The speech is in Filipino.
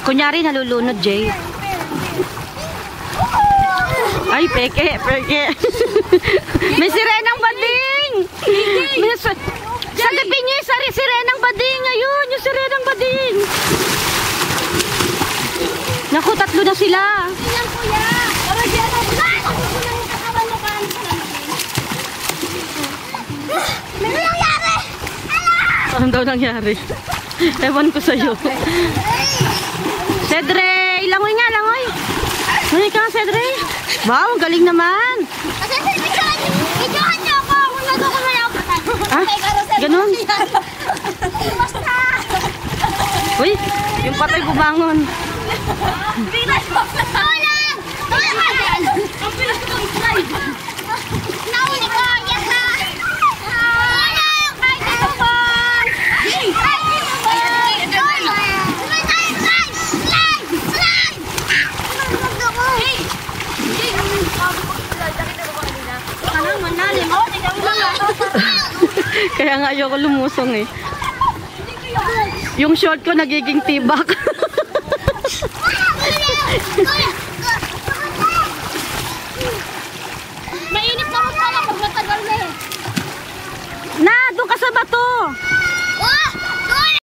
Kunyari nalulunod, Jay. Ay, peke. May sirenang bading! Sagapin niyo yung sirenang bading. Ayun, yung sirenang bading. Naku, 3 na sila. Tingnan kuya. May nangyari! Ano daw nangyari? Ewan ko sa'yo. Cedre! Langoy nga, langoy! Langoy ka, Cedre! Wow, galing naman! Kasi videohan niyo ako kung nandun ko mayapatan. Ah, ganun? Basta! Uy, yung patay bumangon. Bilas mo! Tulang! Tulang ka din! Ang bilas ko mag-slide! Nauli ko! Yes na! Tulang! Kahit ito po! Kahit ito po! Slide! Slide! Slide! Ano ko? Hey! Ano manalim? Oh, tingnan mo lang. Kaya nga ayoko lumusong eh. Yung short ko nagiging tibak. Mainit naman pala pag matagal na eh. Na, doon ka sa bato.